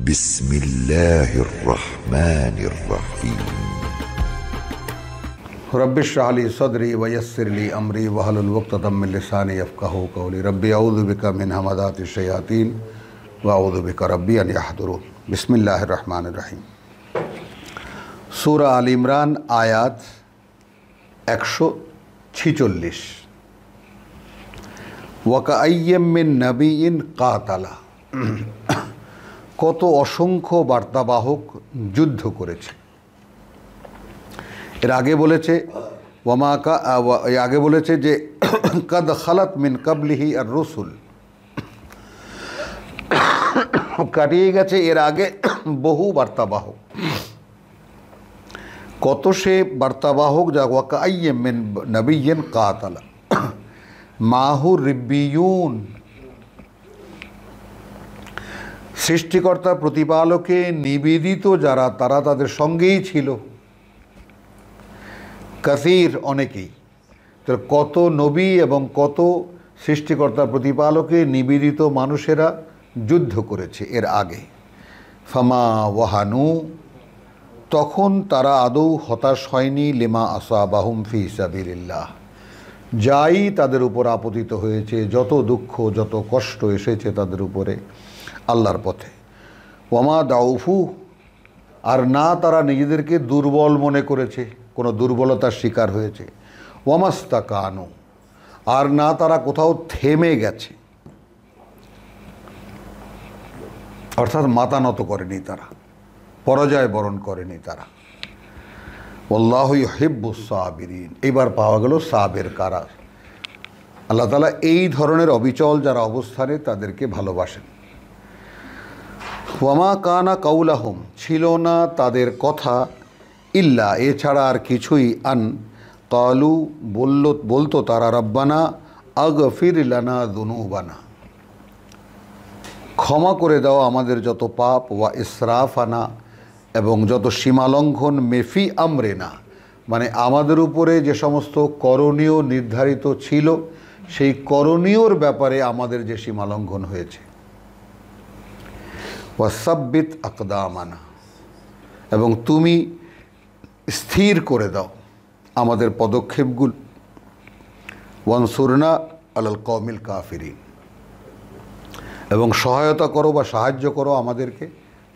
بسم الله الرحمن الرحيم رب اشرح لي صدري ويسر لي أمري واحلل عقدة من لساني يفقهوا قولي ربي أعوذ بك من همزات الشياطين وأعوذ بك ربي أن يحضرون بسم الله الرحمن الرحيم সূরা আল ইমরান আয়াত 146 ওয়াকাআইয়্যিম মিন নাবিয়্যিন কাতালা কত অসংখ্য বার্তাবাহক যুদ্ধ করেছে। এর আগে বলেছে যে কাদ খালাত মিন কাবলিহি আর রসুল, কাটিয়ে গেছে এর আগে বহু বার্তাবাহক। কত সে বার্তাবাহক যা ওয়াকাআইয়্যিম মিন নাবিয়্যিন কাতালা মাহু রিব্বিয়ুন, সৃষ্টিকর্তা প্রতিপালকে নিবেদিত যারা তারা তাদের সঙ্গেই ছিল। কাসীর অনেকেই, তো কত নবী এবং কত সৃষ্টিকর্তা প্রতিপালকে নিবেদিত মানুষেরা যুদ্ধ করেছে এর আগে। ফামা ওয়াহানু, তখন তারা আদৌ হতাশ হয়নি। লিমা আসাবাহুম ফি সাবিলিল্লাহ, যাই তাদের উপর আপতিত হয়েছে, যত দুঃখ যত কষ্ট এসেছে তাদের উপরে আল্লাহর পথে। ওয়ামা দাউফু, আর না তারা নিজেদেরকে দুর্বল মনে করেছে, কোনো দুর্বলতার শিকার হয়েছে। ওয়ামাস্তাকানু, আর না তারা কোথাও থেমে গেছে, অর্থাৎ মাথা নত করেনি তারা, পরাজয় বরণ করেনি তারা। আল্লাহু ইউহিব্বুস সাবিরিন, এবার পাওয়া গেল সাবের কারা। আল্লাহ তাআলা এই ধরনের অবিচল যারা অবস্থানে তাদেরকে ভালোবাসেন। ওয়ামা কানা কাউলাহুম, ছিল না তাদের কথা, ইল্লা, এছাড়া আর কিছুই, আন কালু, বলতো তারা, রব্বানা আগফির লানা যুনুবানা, ক্ষমা করে দাও আমাদের যত পাপ, ওয়া ইসরাফানা, এবং যত সীমালঙ্ঘন, মেফি আমরেনা, মানে আমাদের উপরে যে সমস্ত করণীয় নির্ধারিত ছিল সেই করণীয়র ব্যাপারে আমাদের যে সীমালঙ্ঘন হয়েছে। ওয়াসাব্বিত আকদামানা, এবং তুমি স্থির করে দাও আমাদের পদক্ষেপগুলো। ওয়ানসুরনা আলাল কওমিল কাফিরিন, এবং সহায়তা করো বা সাহায্য করো আমাদেরকে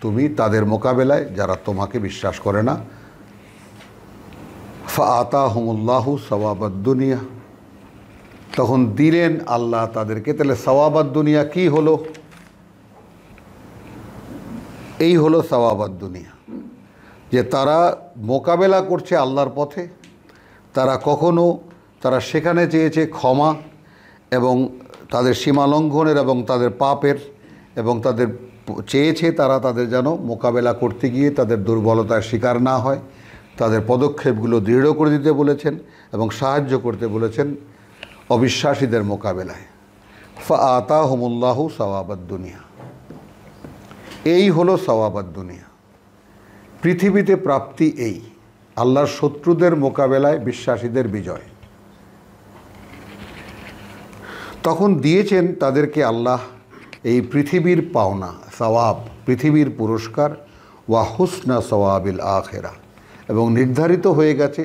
তুমি তাদের মোকাবেলায় যারা তোমাকে বিশ্বাস করে না। ফাআতাহুমুল্লাহু সাওয়াবাদ দুনিয়া, তখন দিলেন আল্লাহ তাদেরকে। তাহলে সাওয়াবাদ দুনিয়া কি হলো? এই হলো সাওয়াবাদ দুনিয়া, যে তারা মোকাবেলা করছে আল্লাহর পথে। তারা সেখানে চেয়েছে ক্ষমা এবং তাদের সীমালঙ্ঘনের এবং তাদের পাপের, এবং তাদের চেয়েছে তাদের যেন মোকাবেলা করতে গিয়ে তাদের দুর্বলতার শিকার না হয়। তাদের পদক্ষেপগুলো দৃঢ় করে দিতে বলেছেন এবং সাহায্য করতে বলেছেন অবিশ্বাসীদের মোকাবেলায়। ফাআতাহুমুল্লাহু সাওয়াবাদ দুনিয়া, এই হলো সাওয়াবাদ দুনিয়া, পৃথিবীতে প্রাপ্তি। এই আল্লাহর শত্রুদের মোকাবেলায় বিশ্বাসীদের বিজয়। তখন দিয়েছেন তাদেরকে আল্লাহ এই পৃথিবীর পাওনা সওয়াব, পৃথিবীর পুরস্কার, ওয়া হুসনা সওয়াবিল আখিরা, এবং নির্ধারিত হয়ে গেছে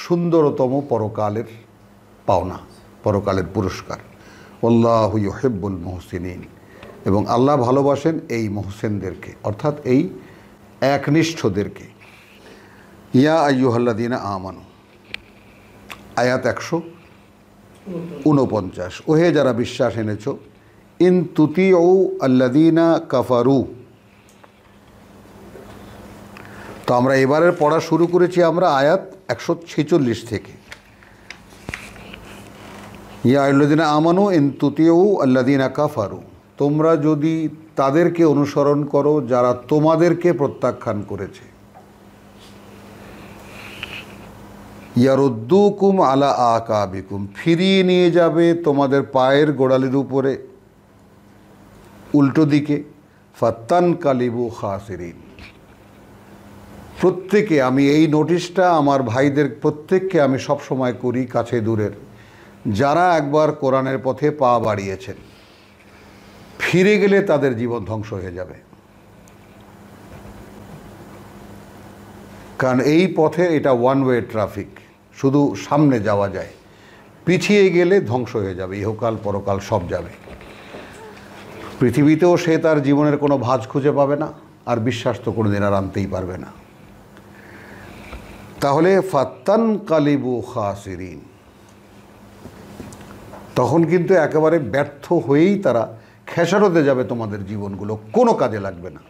সুন্দরতম পরকালের পাওনা, পরকালের পুরস্কার। আল্লাহু ইউহিব্বুল মুহসিনিন, এবং আল্লাহ ভালোবাসেন এই মুহসিনদেরকে, অর্থাৎ এই একনিষ্ঠদেরকে। ইয়া আইয়ুহাল্লাযীনা আমানু, আয়াত 149, ওহে যারা বিশ্বাস এনেছ, ইন তুতিউ আল্লাযীনা কাফারু। তো আমরা এবারের পড়া শুরু করেছি আমরা আয়াত 146 থেকে। ইয়া আইয়ুহাল্লাযীনা আমানু ইন তুতিউ আল্লাযীনা কাফারু, তোমরা যদি তাদেরকে অনুসরণ করো যারা তোমাদেরকে প্রত্যাখ্যান করেছে। ইয়ারুদ্দুকুম আলা আকাবিকুম, ফিরিয়ে নিয়ে যাবে তোমাদের পায়ের গোড়ালির উপরে, উল্টো দিকে। ফাতানকালিবু খাসিরিন, প্রত্যেকে, আমি এই নোটিশটা আমার ভাইদের প্রত্যেককে আমি সবসময় করি, কাছে দূরের, যারা একবার কোরআনের পথে পা বাড়িয়েছেন, ফিরে গেলে তাদের জীবন ধ্বংস হয়ে যাবে। কারণ এই পথে এটা ওয়ান ওয়ে ট্রাফিক, শুধু সামনে যাওয়া যায়, পিছিয়ে গেলে ধ্বংস হয়ে যাবে, ইহকাল পরকাল সব যাবে। পৃথিবীতেও সে তার জীবনের কোনো ভাঁজ খুঁজে পাবে না, আর বিশ্বাস তো কোনোদিন আর আনতেই পারবে না। তাহলে ফাত্তান কালিবু খাসিরিন, তখন কিন্তু একেবারে ব্যর্থ হয়েই তারা খেসারতে যাবে, তোমাদের জীবনগুলো কোনো কাজে লাগবে না।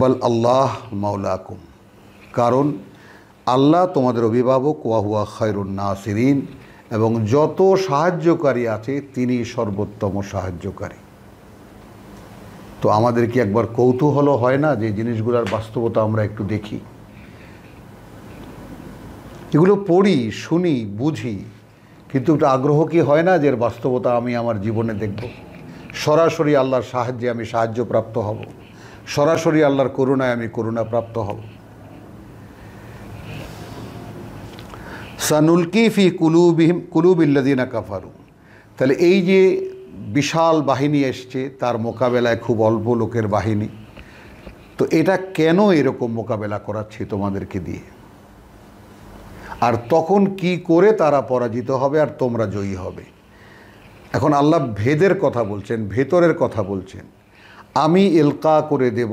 বল আল্লাহ মাওলাকুম, কারণ আল্লাহ তোমাদের অভিভাবক, ওয়াহুয়া খায়রুন নাসিরিন, এবং যত সাহায্যকারী আছে তিনি সর্বোত্তম সাহায্যকারী। তো আমাদের কি একবার কৌতূহল হয় না যে জিনিসগুলোর বাস্তবতা আমরা একটু দেখি, এগুলো পড়ি, শুনি, বুঝি, কিন্তু একটা আগ্রহ কি হয় না যে এর বাস্তবতা আমি আমার জীবনে দেখব, সরাসরি আল্লাহর সাহায্যে আমি সাহায্যপ্রাপ্ত হব, সরাসরি আল্লাহর করুণায় আমি করুণাপ্রাপ্ত হব। সানুলকি ফি কুলুবিল্লাযিনা কাফারু, তাহলে এই যে বিশাল বাহিনী এসছে তার মোকাবেলায় খুব অল্প লোকের বাহিনী, তো এটা কেন এরকম মোকাবেলা করাচ্ছি তোমাদেরকে দিয়ে, আর তখন কি করে তারা পরাজিত হবে আর তোমরা জয়ী হবে। এখন আল্লাহ ভেদের কথা বলছেন, ভেতরের কথা বলছেন। আমি ইলকা করে দেব,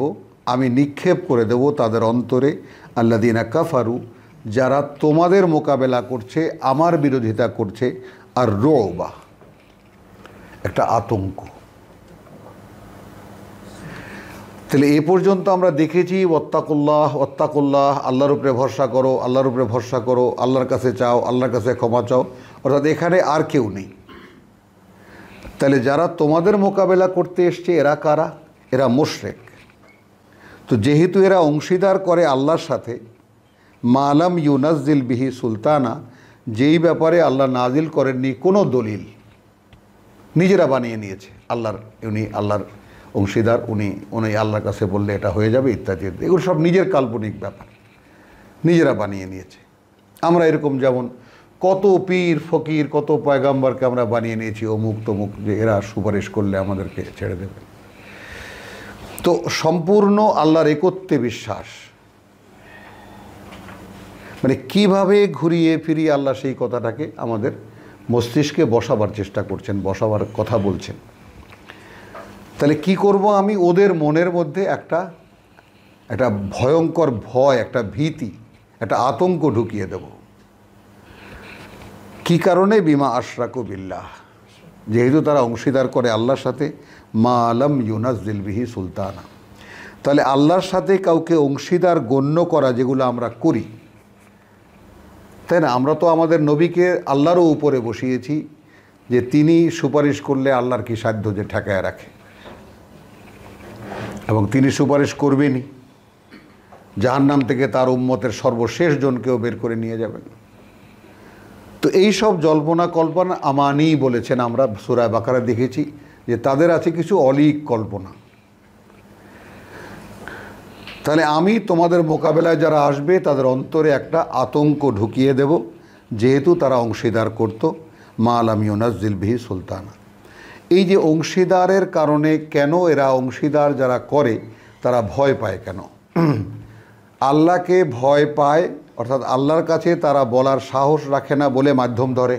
আমি নিক্ষেপ করে দেব তাদের অন্তরে, আল্লাযিনা কাফারু, যারা তোমাদের মোকাবেলা করছে, আমার বিরোধিতা করছে, আর রুবা, একটা আতঙ্ক। তাহলে এ পর্যন্ত আমরা দেখেছি ওয়াত্তাকুল্লাহ, ওয়াত্তাকুল্লাহ, আল্লাহর উপরে ভরসা করো, আল্লাহর উপরে ভরসা করো, আল্লাহর কাছে চাও, আল্লাহর কাছে ক্ষমা চাও, অর্থাৎ এখানে আর কেউ নেই। তাহলে যারা তোমাদের মোকাবেলা করতে এসছে এরা কারা? এরা মুশরিক। তো যেহেতু এরা অংশীদার করে আল্লাহর সাথে, মালাম ইউনাজ্জিল বিহি সুলতানা, যেই ব্যাপারে আল্লাহ নাজিল করেননি কোনো দলিল, নিজেরা বানিয়ে নিয়েছে। উনি আল্লাহর অংশীদার, উনি আল্লাহর কাছে বললে এটা হয়ে যাবে ইত্যাদি, এগুলো সব নিজের কাল্পনিক ব্যাপার, নিজেরা বানিয়ে নিয়েছে। আমরা এরকম যেমন কত পীর ফকির, কত পয়গাম্বরকে আমরা বানিয়ে নিয়েছি অমুক তমুক, যে এরা সুপারিশ করলে আমাদেরকে ছেড়ে দেবে। তো সম্পূর্ণ আল্লাহর একত্বে বিশ্বাস, মানে কিভাবে ঘুরিয়ে ফিরিয়ে আল্লাহ সেই কথাটাকে আমাদের মস্তিষ্কে বসাবার চেষ্টা করছেন, বসাবার কথা বলছেন। তাহলে কি করব আমি? ওদের মনের মধ্যে একটা ভয়ঙ্কর ভয়, একটা ভীতি, একটা আতঙ্ক ঢুকিয়ে দেব। কি কারণে? বিমা আশরাকু বিল্লাহ, যেহেতু তারা অংশীদার করে আল্লাহর সাথে, মা লাম ইউনাজ্জিল বিহি সুলতানা। তাহলে আল্লাহর সাথে কাউকে অংশীদার গণ্য করা যেগুলো আমরা করি, তাই না? আমরা তো আমাদের নবীকে আল্লাহরও উপরে বসিয়েছি, যে তিনি সুপারিশ করলে আল্লাহর কি সাধ্য যে ঠেকায় রাখে, এবং তিনি সুপারিশ করবেনই, জাহান্নাম থেকে তার উম্মতের সর্বশেষ জনকেও বের করে নিয়ে যাবেন। তো এই সব জল্পনা কল্পনা আমানি বলেছেন, আমরা সূরা বাকারা দেখেছি যে তাদের আছে কিছু অলীক কল্পনা। তাহলে আমি তোমাদের মোকাবেলায় যারা আসবে তাদের অন্তরে একটা আতঙ্ক ঢুকিয়ে দেব, যেহেতু তারা অংশীদার করত মা লাম ইউনাজ্জিল বিহি সুলতানা। এই যে অংশীদারের কারণে কেন এরা অংশীদার যারা করে তারা ভয় পায় কেন? আল্লাহকে ভয় পায়, অর্থাৎ আল্লাহর কাছে তারা বলার সাহস রাখে না বলে মাধ্যম ধরে,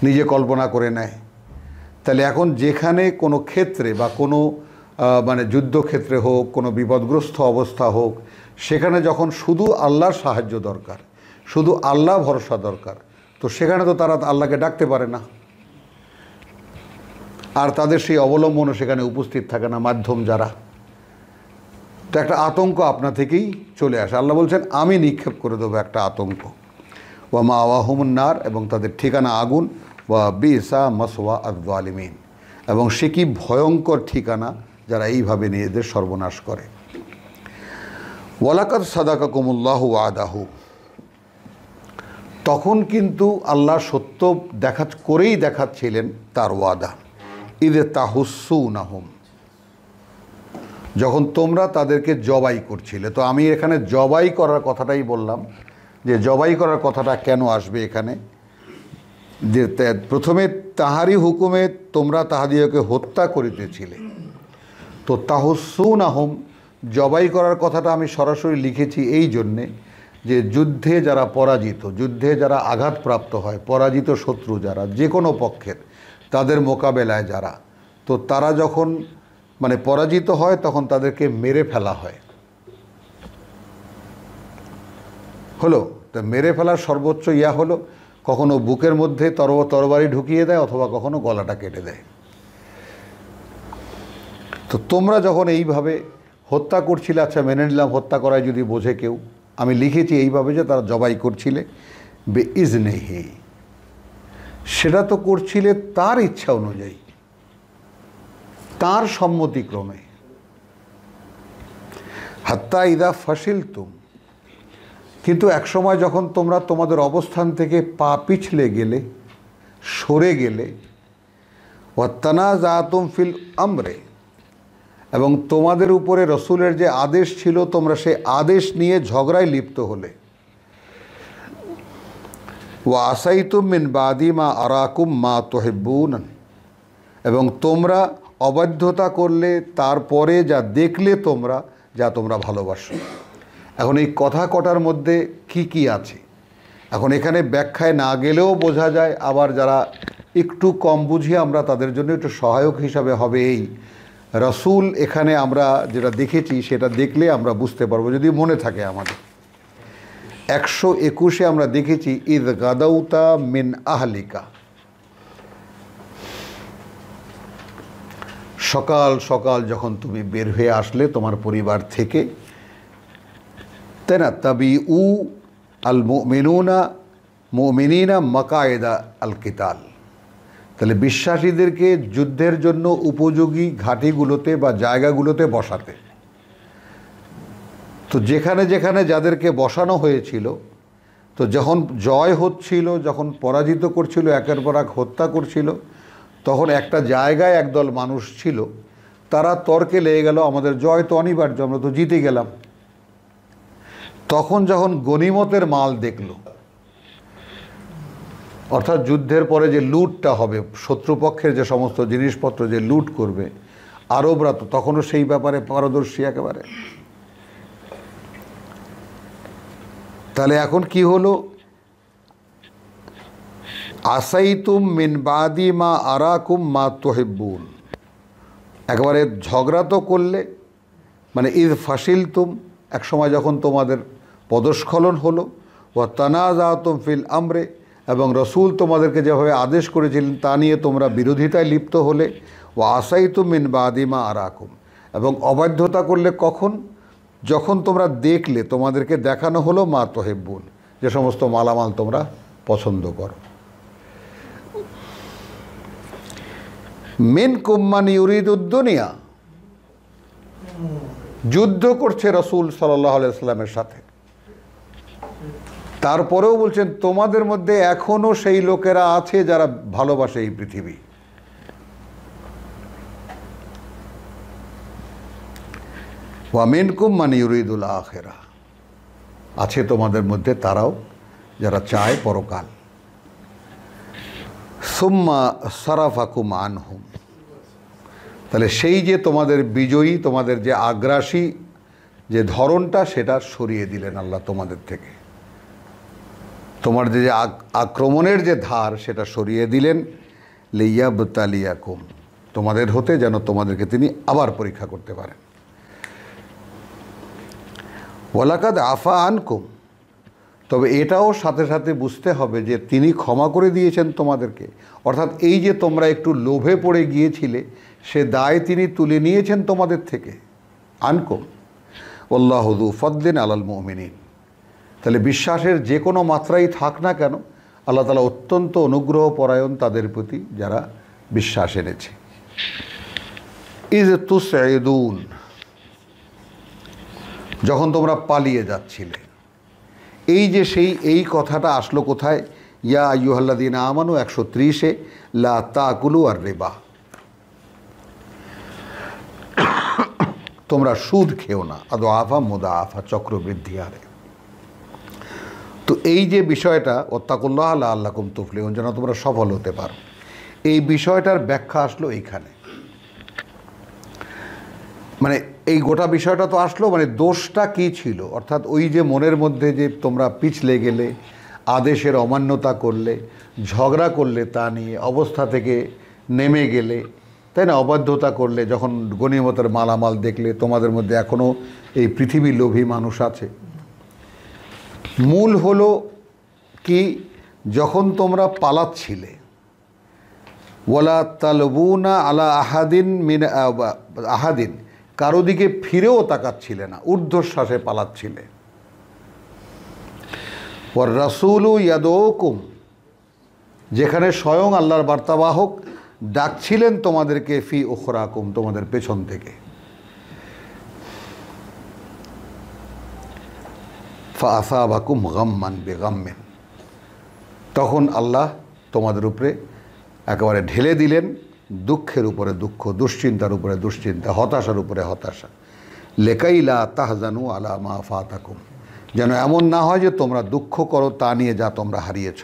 নিজে কল্পনা করে নেয়। তাহলে এখন যেখানে কোনো ক্ষেত্রে বা কোনো মানে যুদ্ধক্ষেত্রে হোক, কোনো বিপদগ্রস্ত অবস্থা হোক, সেখানে যখন শুধু আল্লাহর সাহায্য দরকার, শুধু আল্লাহ ভরসা দরকার, তো সেখানে তো তারা আল্লাহকে ডাকতে পারে না, আর তাদের সেই অবলম্বনও সেখানে উপস্থিত থাকে না, মাধ্যম যারা। তো একটা আতঙ্ক আপনা থেকেই চলে আসে। আল্লাহ বলছেন আমি নিক্ষেপ করে দেবো একটা আতঙ্ক। ওয়া মাওয়াহুমুন নার, এবং তাদের ঠিকানা আগুন। ওয়া বিসা মাসওয়া আয-যালিমিন, এবং সে কি ভয়ঙ্কর ঠিকানা যারা এইভাবে নিজেদের সর্বনাশ করে। ওয়ালাকাদ সাদাকাকুমুল্লাহু ওয়াদাহু, তখন কিন্তু আল্লাহ সত্য করেই দেখাচ্ছিলেন তার ওয়াদা। ইদে তাহুসুনাহুম, যখন তোমরা তাদেরকে জবাই করছিলে। তো আমি এখানে জবাই করার কথাটাই বললাম, যে জবাই করার কথাটা কেন আসবে এখানে, যে প্রথমে তাহারি হুকুমে তোমরা তাহাদিওকে হত্যা করিতেছিলে, তো তাহুসুনাহুম, জবাই করার কথাটা আমি সরাসরি লিখেছি এই জন্যে যে যুদ্ধে যারা পরাজিত, যুদ্ধে যারা আঘাতপ্রাপ্ত হয়, পরাজিত শত্রু যারা যে কোনো পক্ষের, তাদের মোকাবেলায় যারা, তো তারা যখন মানে পরাজিত হয় তখন তাদেরকে মেরে ফেলা হয়। হলো তো মেরে ফেলার সর্বোচ্চ ইয়া হলো কখনো বুকের মধ্যে তরবারি ঢুকিয়ে দেয় অথবা কখনো গলাটা কেটে দেয়। তো তোমরা যখন এইভাবে হত্যা করছিলে, আচ্ছা মেনে নিলাম হত্যা করায় যদি বোঝে কেউ, আমি লিখেছি এইভাবে যে তারা জবাই করছিলে বেইজনেহি, সেটা তো করছিলে তার ইচ্ছা অনুযায়ী, তার সম্মতিক্রমে। হাত্তা ইদা ফাশিলতুম, কিন্তু একসময় যখন তোমরা তোমাদের অবস্থান থেকে পা পিছলে গেলে, সরে গেলে, ওয়াত্তানাযাতুম ফিল আমরে, এবং তোমাদের উপরে রসুলের যে আদেশ ছিল তোমরা সেই আদেশ নিয়ে ঝগড়ায় লিপ্ত হলে, ওয়া আসাইতুম মিন বাদি মা আরাকুম মা তুহিব্বুন, এবং তোমরা অবাধ্যতা করলে তারপরে যা দেখলে তোমরা, যা তোমরা ভালোবাসো। এখন এই কথা কটার মধ্যে কি কি আছে, এখন এখানে ব্যাখ্যায় না গেলেও বোঝা যায়, আবার যারা একটু কম বুঝি আমরা তাদের জন্য একটু সহায়ক হিসাবে হবে এই রসুল। এখানে আমরা যেটা দেখেছি সেটা দেখলে আমরা বুঝতে পারবো, যদি মনে থাকে আমাদের 121-এ আমরা দেখেছি ইদ গাদাউতা মিন আহলিকা, সকাল সকাল যখন তুমি বের হয়ে আসলে তোমার পরিবার থেকে, তাই না, তাবি উ আল মুমিনিনা মাকায়েদা আল কিতাল, তাহলে বিশ্বাসীদেরকে যুদ্ধের জন্য উপযোগী ঘাঁটিগুলোতে বা জায়গাগুলোতে বসাতে। তো যেখানে যেখানে যাদেরকে বসানো হয়েছিল, তো যখন জয় হচ্ছিল, যখন পরাজিত করছিল, একের পর এক হত্যা করছিল, তখন একটা জায়গায় একদল মানুষ ছিল, তারা তর্কে লেগে গেল, আমাদের জয় তো অনিবার্য, আমরা তো জিতে গেলাম। তখন যখন গনিমতের মাল দেখল, অর্থাৎ যুদ্ধের পরে যে লুটটা হবে, শত্রুপক্ষের যে সমস্ত জিনিসপত্র যে লুট করবে, আরবরা তো তখনও সেই ব্যাপারে পারদর্শী একেবারে। তাহলে এখন কি হলো, আসাইতুম মিন বাদি মা আরাকুম মা তুহিব্বুন, একেবারে ঝগড়া তো করলে, মানে ইদ ফাশিলতুম, এক সময় যখন তোমাদের পদস্খলন হলো, ওয়া তানাযাতুম ফিল আমরে, এবং রসুল তোমাদেরকে যেভাবে আদেশ করেছিলেন তা নিয়ে তোমরা বিরোধিতায় লিপ্ত হলে, ওয়া আসাইতুম মিন বাদি মা আরাকুম, এবং অবাধ্যতা করলে কখন, যখন তোমরা দেখলে, তোমাদেরকে দেখানো হলো মা তুহিব্বুন, যে সমস্ত মালামাল তোমরা পছন্দ করো। মিনকুম মান ইউরিদুদ দুনিয়া, যুদ্ধ করছে রসুল সাল্লাল্লাহু আলাইহি ওয়াসাল্লামের সাথে, তারপরেও বলছেন তোমাদের মধ্যে এখনও সেই লোকেরা আছে যারা ভালোবাসে এই পৃথিবী। ওয়া মিনকুম মান ইউরিদুল আখিরা, আছে তোমাদের মধ্যে তারাও যারা চায় পরকাল। সুম্মা সারাফাকুম আনহুম, তাহলে সেই যে তোমাদের বিজয়ী, তোমাদের যে আগ্রাসী যে ধরনটা, সেটা সরিয়ে দিলেন আল্লাহ তোমাদের থেকে, তোমার যে আক্রমণের যে ধার সেটা সরিয়ে দিলেন, লিয়াবতালিয়াকুম, তোমাদের হতে যেন তোমাদেরকে তিনি আবার পরীক্ষা করতে পারেন। ওয়ালাকাদ আফা আনকুম, তবে এটাও সাথে সাথে বুঝতে হবে যে তিনি ক্ষমা করে দিয়েছেন তোমাদেরকে, অর্থাৎ এই যে তোমরা একটু লোভে পড়ে গিয়েছিলে সে দায় তিনি তুলে নিয়েছেন তোমাদের থেকে। আনকুম আল্লাহু যু ফাদলিন আলাল মুমিনিন, তাহলে বিশ্বাসের যে কোনো মাত্রাই থাক না কেন, আল্লাহ তাআলা অত্যন্ত অনুগ্রহ পরায়ণ তাদের প্রতি যারা বিশ্বাস এনেছে। ইজ তুসঈদুন, যখন তোমরা পালিয়ে যাচ্ছিলে, এই যে এই কথাটা আসলো কোথায়, ইয়া আইয়ুহাল্লাযীনা আমানু 130-এ, লা তাকুলু আর রিবা, তোমরা সুদ খেও না, আদআফা মুদাআফা, চক্রবৃদ্ধি হারে। তো এই যে বিষয়টা, ওয়াত্তাকুল্লাহ লাআল্লাকুম তুফলিহুন, যেন তোমরা সফল হতে পারো, এই বিষয়টার ব্যাখ্যা আসলো এইখানে। মানে এই গোটা বিষয়টা তো আসলো, মানে দোষটা কী ছিল, অর্থাৎ ওই যে মনের মধ্যে যে তোমরা পিছলে গেলে, আদেশের অমান্যতা করলে, ঝগড়া করলে, তা নিয়ে অবস্থা থেকে নেমে গেলে, তাই না, অবাধ্যতা করলে, যখন গনিমতের মালামাল দেখলে, তোমাদের মধ্যে এখনও এই পৃথিবীর লোভী মানুষ আছে। মূল হলো কি, যখন তোমরা পালাচ্ছিলে, ওয়ালা তালবুনা আলা আহাদিন মিন আহাদিন, কারো দিকে ফিরেও তাকাচ্ছিলে না, ঊর্ধ্বশ্বাসে পালাচ্ছিলে। ওয়ার রাসূলু ইয়াদউকুম, যেখানে স্বয়ং আল্লাহর বার্তাবাহক ডাকছিলেন তোমাদেরকে, ফি উখরাকুম, তোমাদের পেছন থেকে। ফাআসাবাকুম গাম্মান বিগাম্মিন, তখন আল্লাহ তোমাদের উপরে একেবারে ঢেলে দিলেন দুঃখের উপরে দুঃখ, দুশ্চিন্তার উপরে দুশ্চিন্তা, হতাশার উপরে হতাশা। লেকাইলা তাহজানু আলা মা ফাতাকুম, যেন এমন না হয় যে তোমরা দুঃখ করো তা নিয়ে যা তোমরা হারিয়েছ।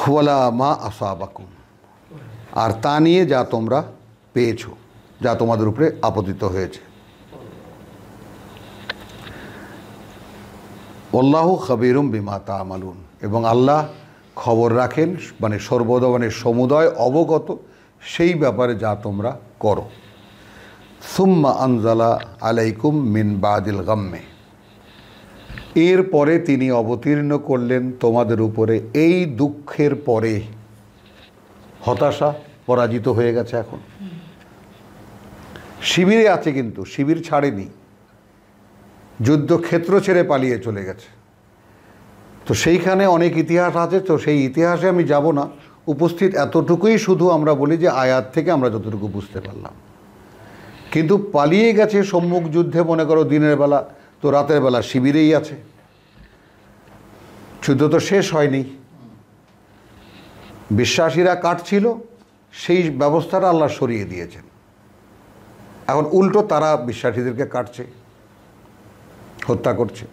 ওয়ালা মা আসাবাকুম, আর তা নিয়ে যা তোমরা পেয়েছো, যা তোমাদের উপরে আপতিত হয়েছে। আল্লাহু খাবীরুম বিমা তা'মালুন, এবং আল্লাহ খবর রাখেন, মানে সর্বদা, মানে সমুদয় অবগত সেই ব্যাপারে যা তোমরা করো। সুম্মা আনজালা আলাইকুম মিন বাদিল গাম্মে, এরপরে তিনি অবতীর্ণ করলেন তোমাদের উপরে, এই দুঃখের পরে, হতাশা পরাজিত হয়ে গেছে, এখন শিবিরে আছে, কিন্তু শিবির ছাড়েনি, যুদ্ধক্ষেত্র ছেড়ে পালিয়ে চলে গেছে। তো সেইখানে অনেক ইতিহাস আছে, তো সেই ইতিহাসে আমি যাব না, উপস্থিত এতটুকুই শুধু আমরা বলি যে আয়াত থেকে আমরা যতটুকু বুঝতে পারলাম। কিন্তু পালিয়ে গেছে সম্মুখ যুদ্ধে, মনে করো দিনের বেলা, তো রাতের বেলা শিবিরেই আছে, যুদ্ধ তো শেষ হয়নি, বিশ্বাসীরা কাটছিল, সেই ব্যবস্থাটা আল্লাহ সরিয়ে দিয়েছেন। এখন উল্টো তারা বিশ্বাসীদেরকে কাটছে, হত্যা করছে।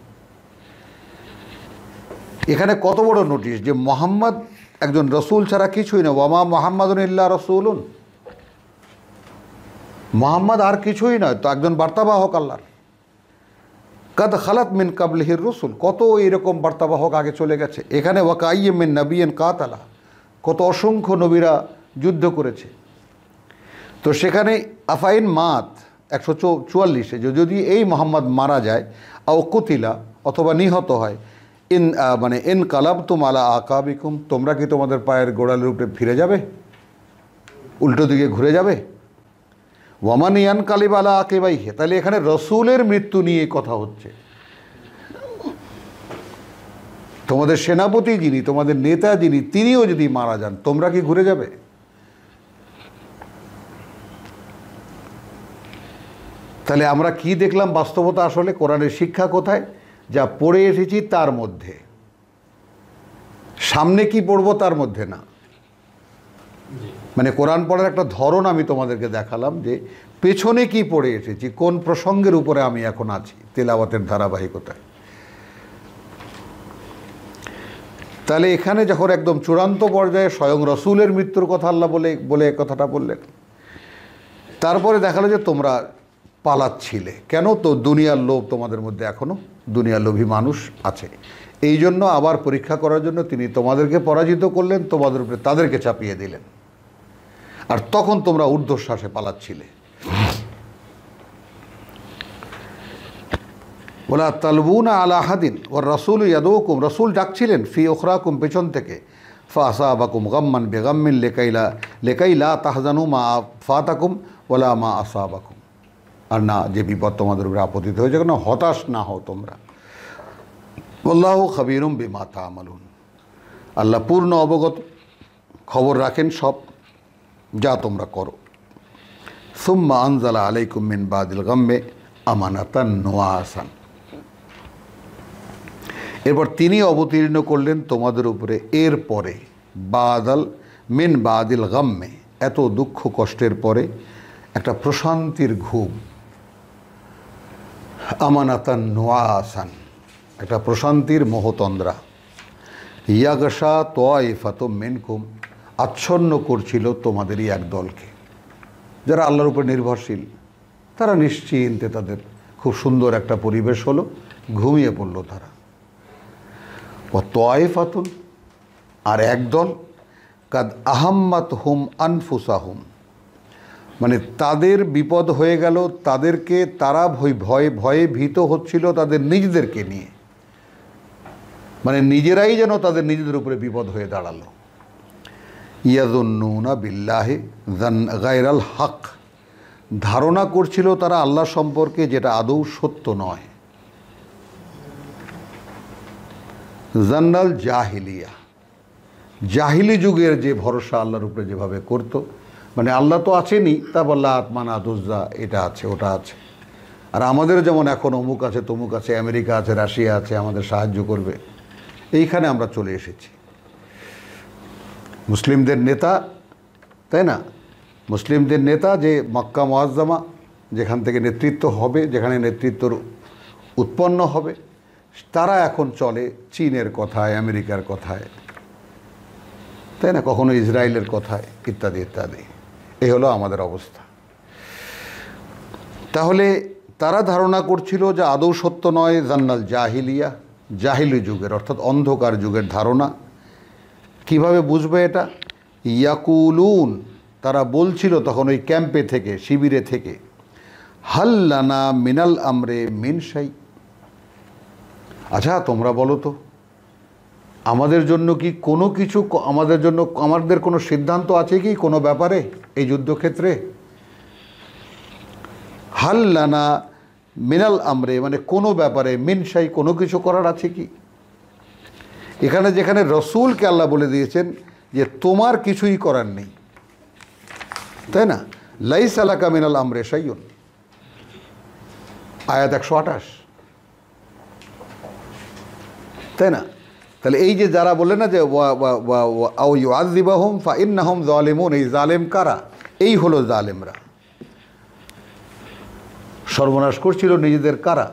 এখানে কত বড় নোটিশ যে মোহাম্মদ একজন রসুল ছাড়া কিছুই না। ওয়ামা মুহাম্মাদুন ইল্লা রাসূলুন, মোহাম্মদ আর কিছুই নয়, তো একজন বার্তাবাহক আল্লাহর। কাদ খালাত মিন কাবলিহির রসুল, কত এরকম বার্তাবাহক আগে চলে গেছে। এখানে ওয়াকাইয়্যিম মিন নাবিয়্যিন কাতালা, কত অসংখ্য নবীরা যুদ্ধ করেছে। তো সেখানে আফাইন মাত 144-এ যদি এই মোহাম্মদ মারা যায়, আও কুতিলা, অথবা নিহত হয়, মানে ইন কালাবতুম আলা আকাবিকুম, তোমরা কি তোমাদের পায়ের গোড়ালির উপরে ফিরে যাবে, উল্টো দিকে ঘুরে যাবে। ওয়ামান ইয়ান কালিব আলা আকিবাইহি, তাহলে এখানে রসুলের মৃত্যু নিয়ে কথা হচ্ছে। তোমাদের সেনাপতি যিনি, তোমাদের নেতা যিনি, তিনিও যদি মারা যান, তোমরা কি ঘুরে যাবে? তাহলে আমরা কি দেখলাম বাস্তবতা, আসলে কোরআনের শিক্ষা কোথায়? যা পড়ে এসেছি তার মধ্যে, সামনে কি পড়বো তার মধ্যে না। মানে কোরআন পড়ার একটা ধরন আমি তোমাদেরকে দেখালাম, যে পেছনে কি পড়ে এসেছি, কোন প্রসঙ্গের উপরে আমি এখন আছি তেলাওয়াতের ধারাবাহিকতায়। তাহলে এখানে যখন একদম চূড়ান্ত পর্যায়ে স্বয়ং রসুলের মৃত্যুর কথা আল্লাহ বলে কথাটা বললেন, তারপরে দেখালো যে তোমরা পালাচ্ছিলে কেন? তো দুনিয়ার লোভ তোমাদের মধ্যে এখনও, দুনিয়ার লোভী মানুষ আছে। এই জন্য আবার পরীক্ষা করার জন্য তিনি তোমাদেরকে পরাজিত করলেন, তোমাদের উপরে তাদেরকে চাপিয়ে দিলেন, আর তখন তোমরা ঊর্ধ্বশ্বাসে পালাচ্ছিলে। ওয়ালা তালবুনা আলা আহাদিন ওয়ার রাসূলু ইয়াদউকুম, রাসূল ডাকছিলেন, ফি উখরাকুম, পেছন থেকে। ফাআসাবাকুম গাম্মান বিগাম্মিন লিকাইলা তাহজানু মা ফাতাকুম ওয়ালা মা আসাবাকুম, আর না যে বিপদ তোমাদের উপরে আপতিত হয়েছে, কেন হতাশ না হও তোমরা। আল্লাহু খাবীরুম বিমা তা'মালুন, আল্লাহ পূর্ণ অবগত, খবর রাখেন সব যা তোমরা করো। সুম্মা আনজালা আলাইকুম মিন বাদিল গাম্মে আমানাতান নুআসান, এরপর তিনি অবতীর্ণ করলেন তোমাদের উপরে এরপরে, বাদাল মিন বাদিল গাম্মে, এত দুঃখ কষ্টের পরে একটা প্রশান্তির ঘুম। আমানাতান নুআসান, একটা প্রশান্তির মোহতন্দ্রা। ইয়াগশা তাইফাতুম মিনকুম, আচ্ছন্ন করছিল তোমাদেরই এক দলকে। যারা আল্লাহর উপর নির্ভরশীল তারা নিশ্চিন্তে, তাদের খুব সুন্দর একটা পরিবেশ হলো, ঘুমিয়ে পড়ল তারা। ও তয়ফাতুন, আর একদল কাদ আহাম্মাত হুম আনফুসাহুম, মানে তাদের বিপদ হয়ে গেল, তাদেরকে তারা ভয়ে ভীত হচ্ছিল তাদের নিজেদেরকে নিয়ে, মানে নিজেরাই যেন তাদের নিজেদের উপরে বিপদ হয়ে দাঁড়ালো। ইয়াযুন্নুনা বিল্লাহি গায়রাল হক, ধারণা করছিল তারা আল্লাহ সম্পর্কে যেটা আদৌ সত্য নয়। জান্নাল জাহিলিয়া, জাহিলি যুগের যে ভরসা আল্লাহর উপরে যেভাবে করতো, মানে আল্লাহ তো আছেনই, তা বললা আত্মানা দুজ্জা, এটা আছে ওটা আছে, আর আমাদের যেমন এখন অমুক আছে তমুক আছে, আমেরিকা আছে, রাশিয়া আছে, আমাদের সাহায্য করবে, এইখানে আমরা চলে এসেছি। মুসলিমদের নেতা, তাই না, মুসলিমদের নেতা যে মক্কা মুআজ্জামা, যেখান থেকে নেতৃত্ব হবে, যেখানে নেতৃত্বর উৎপন্ন হবে, তারা এখন চলে চীনের কথায়, আমেরিকার কথায়, তাই না, কখনো ইসরায়েলের কথায়, ইত্যাদি ইত্যাদি। এই হলো আমাদের অবস্থা। তাহলে তারা ধারণা করছিল যে আদৌ সত্য নয়, জান্নাল জাহিলিয়া, জাহিলি যুগের অর্থাৎ অন্ধকার যুগের ধারণা। কিভাবে বুঝবে এটা? ইয়াকুলুন, তারা বলছিল তখন ওই ক্যাম্পে থেকে, শিবিরে থেকে, হাল্লানা মিনাল আমরে মিন শাই, আচ্ছা তোমরা বলো তো আমাদের জন্য কি কোনো কিছু, আমাদের কোনো সিদ্ধান্ত আছে কি কোনো ব্যাপারে এই যুদ্ধক্ষেত্রে? হাল্লানা মিনাল আমরে মানে কোনো ব্যাপারে, মিন শাই কোনো কিছু করার আছে কি? এখানে যেখানে রসুলকে আল্লাহ বলে দিয়েছেন যে তোমার কিছুই করার নেই, তাই না, লাইসা লাকা মিনাল আমরে শাইউন, আয়াত 128, তাই না? তাহলে এই যে যারা বলে না যে আও ইউআযিবাহুম ফাইন্নাহুম যালিমুন, এই জালেম কারা? এই হলো জালেমরা। সর্বনাশ করছিল নিজেদের কারা?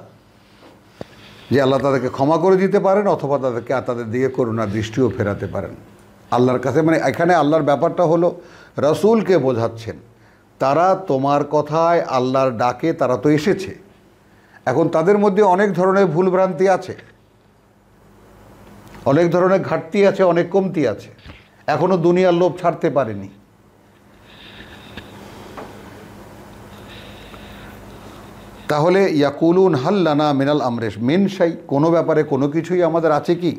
যে আল্লাহ তাদেরকে ক্ষমা করে দিতে পারেন অথবা তাদেরকে তাদের দিকে করুণার দৃষ্টিও ফেরাতে পারেন আল্লাহর কাছে। মানে এখানে আল্লাহর ব্যাপারটা হলো রসুলকে বোঝাচ্ছেন, তারা তোমার কথায় আল্লাহর ডাকে তারা তো এসেছে, এখন তাদের মধ্যে অনেক ধরনের ভুলভ্রান্তি আছে, অনেক ধরনের ঘাটতি আছে, অনেক কমতি আছে, এখনও দুনিয়ার লোভ ছাড়তে পারেনি। তাহলে ইয়াকুলুন হাল্লানা মিনাল আমরেশ মিন শাই, কোনো ব্যাপারে কোনো কিছুই আমাদের আছে কি?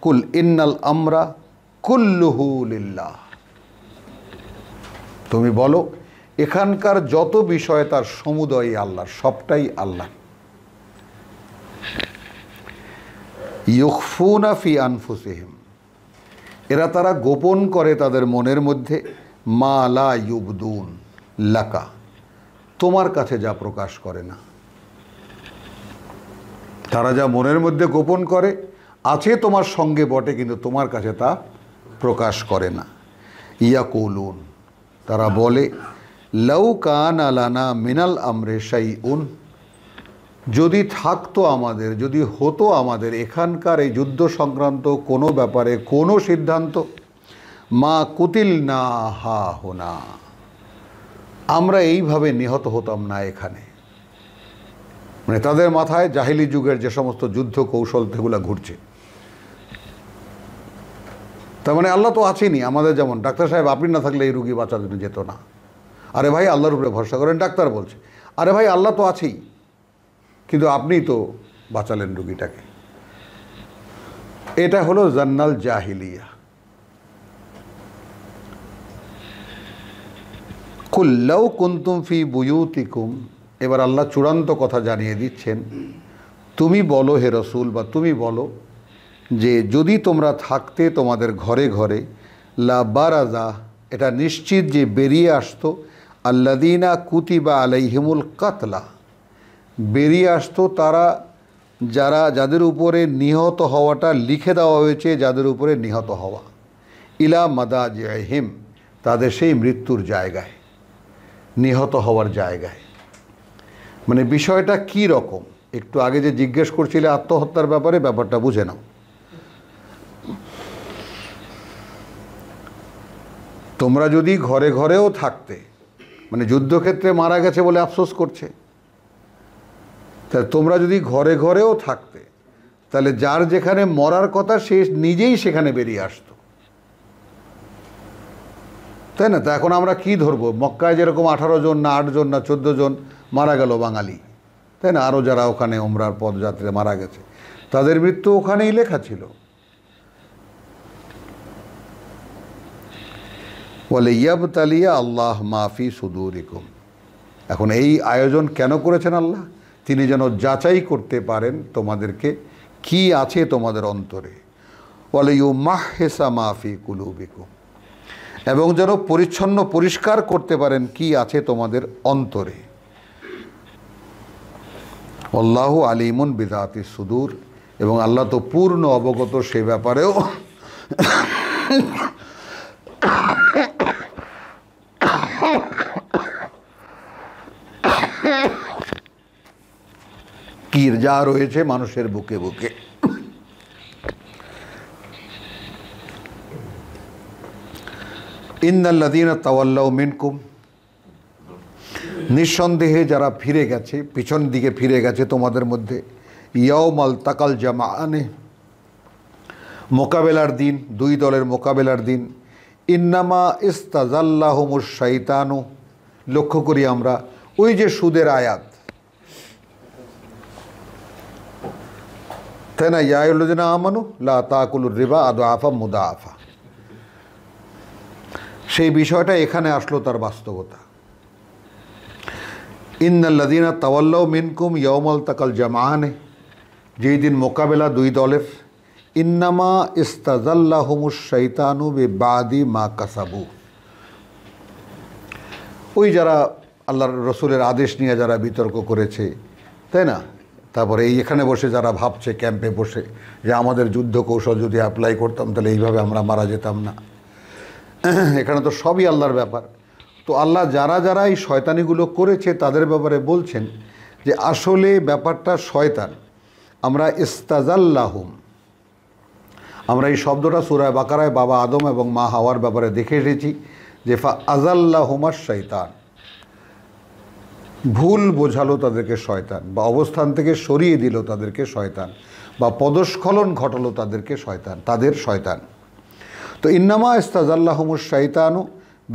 কুল ইন্নাল আমরা কুল্লুহু লিল্লাহ, তুমি বলো এখানকার যত বিষয় তার সমুদয় আল্লাহর, সবটাই আল্লাহ। ইউখফুনা ফি আনফুসিহিম, এরা তারা গোপন করে তাদের মনের মধ্যে, মা লা ইউবদুন লাকা, তোমার কাছে যা প্রকাশ করে না। তারা যা মনের মধ্যে গোপন করে আছে তোমার সঙ্গে বটে, কিন্তু তোমার কাছে তা প্রকাশ করে না। ইয়াকুলুন, তারা বলে, লাউ কানা লানা মিনাল আমরে শাইউন, যদি থাকতো আমাদের, যদি হতো আমাদের এখানকার এই যুদ্ধ সংক্রান্ত কোনো ব্যাপারে কোনো সিদ্ধান্ত, মা কুতিল না হা হোনা, আমরা এইভাবে নিহত হতাম না এখানে। মানে তাদের মাথায় জাহিলি যুগের যে সমস্ত যুদ্ধ কৌশল সেগুলো ঘুরছে। তার মানে আল্লাহ তো আছেনই আমাদের, যেমন ডাক্তার সাহেব আপনি না থাকলে এই রুগী বাঁচানো যেত না। আরে ভাই আল্লাহর উপরে ভরসা করেন, ডাক্তার বলছে, আরে ভাই আল্লাহ তো আছেই, কিন্তু আপনি তো বাঁচালেন রুগীটাকে। এটা হলো জান্নাল জাহিলিয়া। কুল্লাউ কুনতুম ফি বুয়ুতিকুম, এবার আল্লাহ চূড়ান্ত কথা জানিয়ে দিচ্ছেন, তুমি বলো হে রসুল, বা তুমি বলো যে যদি তোমরা থাকতে তোমাদের ঘরে ঘরে, লা বারাজা, এটা নিশ্চিত যে বেরিয়ে আসতো, আল্লাযীনা কুতিবা আলাইহিমুল কাতলা, বেরিয়ে আসতো তারা যাদের উপরে নিহত হওয়াটা লিখে দেওয়া হয়েছে, যাদের উপরে নিহত হওয়া, ইলা মাদাজিহিম, তাদের সেই মৃত্যুর জায়গায়, নিহত হওয়ার জায়গায়। মানে বিষয়টা কি রকম? একটু আগে যে জিজ্ঞেস করছিলে আত্মহত্যার ব্যাপারে, ব্যাপারটা বুঝে নাও। তোমরা যদি ঘরে ঘরেও থাকতে, মানে যুদ্ধক্ষেত্রে মারা গেছে বলে আফসোস করছে। তাহলে তোমরা যদি ঘরে ঘরেও থাকতে, তাহলে যার যেখানে মরার কথা সে নিজেই সেখানে বেরিয়ে আসতো, তাই না? তা এখন আমরা কি ধরবো? মক্কায় যেরকম 18 জন না 8 জন না 14 জন মারা গেল বাঙালি, তাই না? আরও যারা ওখানে ওমরার পদযাত্রায় মারা গেছে তাদের মৃত্যু ওখানেই লেখা ছিল। বলে ইয়াবতালিয়া আল্লাহ মাফি সুদুরিকুম। এখন এই আয়োজন কেন করেছেন আল্লাহ? তিনি যেন যাচাই করতে পারেন তোমাদেরকে কি আছে তোমাদের অন্তরে। বলে ইউমাহহিসা মাফি কুলুবিকুম, এবং যেন পরিচ্ছন্ন পরিষ্কার করতে পারেন কি আছে তোমাদের অন্তরে। আল্লাহু আলিমুন বিযাতি সুদূর, এবং আল্লাহ তো পূর্ণ অবগত সে ব্যাপারেও। কি যা রয়েছে মানুষের বুকে বুকে। ইন্নাল্লাযীনা তাওয়াল্লাউ মিনকুম, নিঃসন্দেহে যারা ফিরে গেছে, পিছন দিকে ফিরে গেছে তোমাদের মধ্যে, ইয়াউমাল তাকাল জামাআনে, মোকাবেলার দিন, দুই দলের মোকাবেলার দিন। ইন্নামা ইস্তাজাল্লাহুমুশ শাইতানু, লক্ষ্য করি আমরা ওই যে সুদের আয়াত, তাই না? ইয়া আইয়ুহাল্লাযীনা আমানু লা তাকুলুর রিবা আদআফা মুদাআফা, সেই বিষয়টা এখানে আসলো তার বাস্তবতা। ইন্নাল্লাযীনা তাওয়াল্লাউ মিনকুম ইয়াউমাল তাকাল জামাআনে, যেই দিন মোকাবেলা দুই দলের। ইন্নামা ইস্তাজাল্লাহুমুশ শাইতানু বিবাদি মা কাসাবু, ওই যারা আল্লাহর রসুলের আদেশ নিয়ে যারা বিতর্ক করেছে, তাই না? তারপরে এই এখানে বসে যারা ভাবছে ক্যাম্পে বসে যে আমাদের যুদ্ধ কৌশল যদি অ্যাপ্লাই করতাম তাহলে এইভাবে আমরা মারা যেতাম না, এখানে তো সবই আল্লাহর ব্যাপার। তো আল্লাহ যারা যারা এই শয়তানিগুলো করেছে তাদের ব্যাপারে বলছেন যে আসলে ব্যাপারটা শয়তান। আমরা ইস্তাজাল্লাহুম, আমরা এই শব্দটা সূরা বাকারায় বাবা আদম এবং মা হাওয়ার ব্যাপারে দেখে এসেছি যে ফা আজাল্লাহুমাশ শয়তান, ভুল বোঝালো তাদেরকে শয়তান, বা অবস্থান থেকে সরিয়ে দিল তাদেরকে শয়তান, বা পদস্খলন ঘটালো তাদেরকে শয়তান, তাদের শয়তান। তো ইন্নামা ইস্তাজাল্লাহুমুশ শাইতানু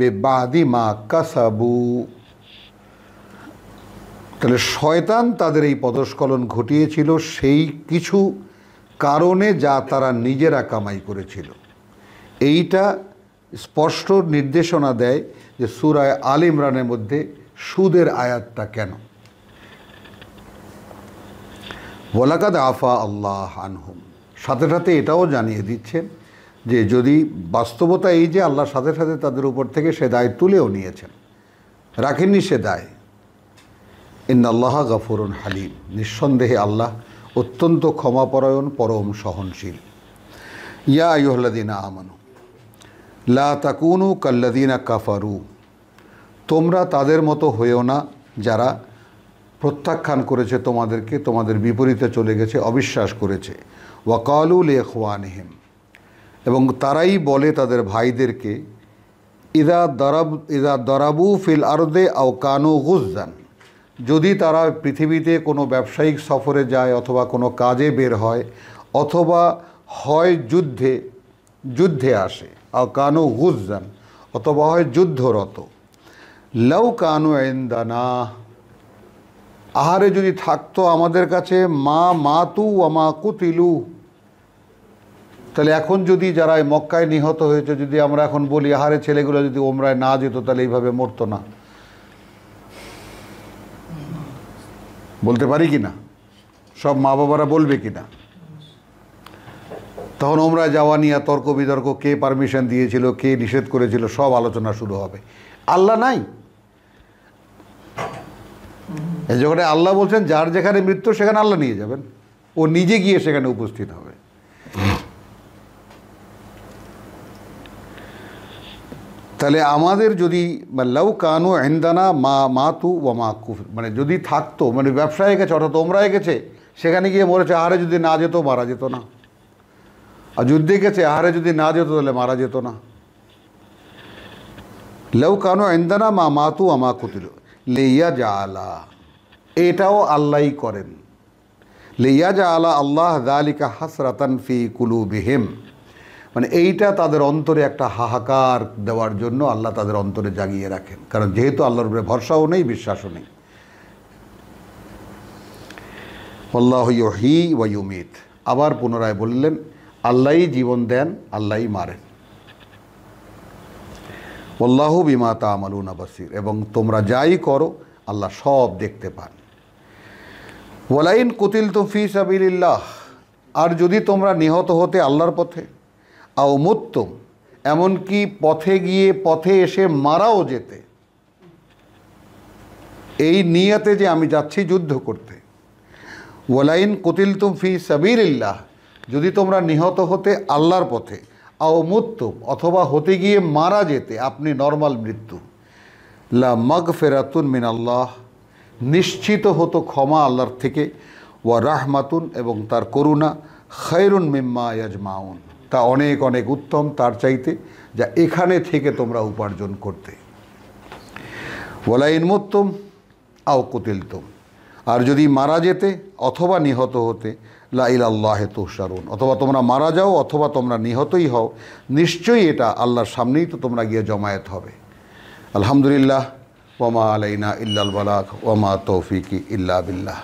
বিবাদি মা কাসাবু, তাহলে শয়তান তাদের এই পদস্খলন ঘটিয়েছিল সেই কিছু কারণে যা তারা নিজেরা কামাই করেছিল। এইটা স্পষ্ট নির্দেশনা দেয় যে সূরা আল ইমরানের মধ্যে সুদের আয়াতটা কেন। ওয়ালাকাদ আফা আল্লাহ আনহুম, সাথে সাথে এটাও জানিয়ে দিচ্ছেন যে যদি বাস্তবতা এই যে আল্লাহ সাথে সাথে তাদের উপর থেকে সে দায় তুলেও নিয়েছেন, রাখেননি সে দায়। ইন্নাল্লাহা গফুরুন হালিম, নিঃসন্দেহে আল্লাহ অত্যন্ত ক্ষমাপরায়ণ, পরম সহনশীল। ইয়া আইয়ুহাল্লাযীনা আমানু লা তাকুনু কাল্লাযীনা কাফারু, তোমরা তাদের মতো হয়েও না যারা প্রত্যাখ্যান করেছে তোমাদেরকে, তোমাদের বিপরীতে চলে গেছে, অবিশ্বাস করেছে। ওয়াকালু লিইখওয়ানিহিম, এবং তারাই বলে তাদের ভাইদেরকে, ইদা দরাবু ফিল আরদে আও কানু গুজ্জান, যদি তারা পৃথিবীতে কোনো ব্যবসায়িক সফরে যায় অথবা কোনো কাজে বের হয় অথবা হয় যুদ্ধে আসে, আও কানু গুজ্জান, অথবা হয় যুদ্ধরত, লাউ কানু ইনদানা, আহারে যদি থাকতো আমাদের কাছে, মা মাতু ওয়া মা কুতিলু, তাহলে এখন যদি যারা মক্কায় নিহত হয়েছে যদি আমরা এখন বলি আহারে ছেলেগুলো যদি ওমরায় না যেত তাহলে এইভাবে মরতো না, বলতে পারি কি না? সব মা বাবারা বলবে কি না? তখন ওমরায় যাওয়া নিয়ে তর্ক বিতর্ক, কে পারমিশন দিয়েছিল, কে নিষেধ করেছিল, সব আলোচনা শুরু হবে। আল্লাহ নাই, এই জায়গায় আল্লাহ বলছেন যার যেখানে মৃত্যু সেখানে আল্লাহ নিয়ে যাবেন, ও নিজে গিয়ে সেখানে উপস্থিত হবে। তাহলে আমাদের যদি লাউ কানু ইনদানা মা মাতু ওয়া মা কুফর, মানে যদি থাকতো, মানে ব্যবসায় গেছে অর্থাৎ ওমরায় গেছে, সেখানে গিয়ে মরেছে, আহারে যদি না যেত মারা যেত না, আর যুদ্ধে গেছে আহারে যদি না যেত তাহলে মারা যেত না। লাউ কানু ইনদানা মা মাতু আমা কুতিলু লিয়া জাআলা, এটাও আল্লাহই করেন। লিয়া জাআলা আল্লাহ যালিকা হাসরাতান ফি কুলুবিহিম, মানে এইটা তাদের অন্তরে একটা হাহাকার দেওয়ার জন্য আল্লাহ তাদের অন্তরে জাগিয়ে রাখেন, কারণ যেহেতু আল্লাহর উপরে ভরসাও নেই, বিশ্বাসও নেই। আল্লাহু ইউহয়ী ওয়া ইউমীত, আবার পুনরায় বললেন আল্লাহই জীবন দেন, আল্লাহই মারেন। আল্লাহু বিমা তা'মালুনা বাসীর, এবং তোমরা যাই করো আল্লাহ সব দেখতে পান। ওয়ালাইন কুতিলতুম ফি সাবিলিল্লাহ, আর যদি তোমরা নিহত হতে আল্লাহর পথে, আও মুত্তুম, এমনকি পথে গিয়ে পথে এসে মারাও যেতে, এই নিয়তে যে আমি যাচ্ছি যুদ্ধ করতে। ওয়ালাইন কুতিলতুম ফি সাবিলিল্লাহ, যদি তোমরা নিহত হতে আল্লাহর পথে, আও মুত্তুম, অথবা হতে গিয়ে মারা যেতে, আপনি নর্মাল মৃত্যু, লা মাগফিরাতুন মিনাল্লাহ, নিশ্চিত হতো ক্ষমা আল্লাহর থেকে, ওয়া রাহমাতুন, এবং তার করুণা, খায়রুন মিম্মা ইয়াজমাউন, তা অনেক অনেক উত্তম তার চাইতে যা এখানে থেকে তোমরা উপার্জন করতে। ওয়ালাইন মুত্তুম আও কুতিলতুম, আর যদি মারা যেতে অথবা নিহত হতে, লা ইলাল্লাহি তুহশারুন, অথবা তোমরা মারা যাও অথবা তোমরা নিহতই হও, নিশ্চয়ই এটা আল্লাহর সামনেই তো তোমরা গিয়ে জমায়েত হবে। আলহামদুলিল্লাহ, ওয়া মা আলাইনা ইল্লাল বালাগ, ওয়া মা তৌফিকি ইল্লা বিল্লাহ।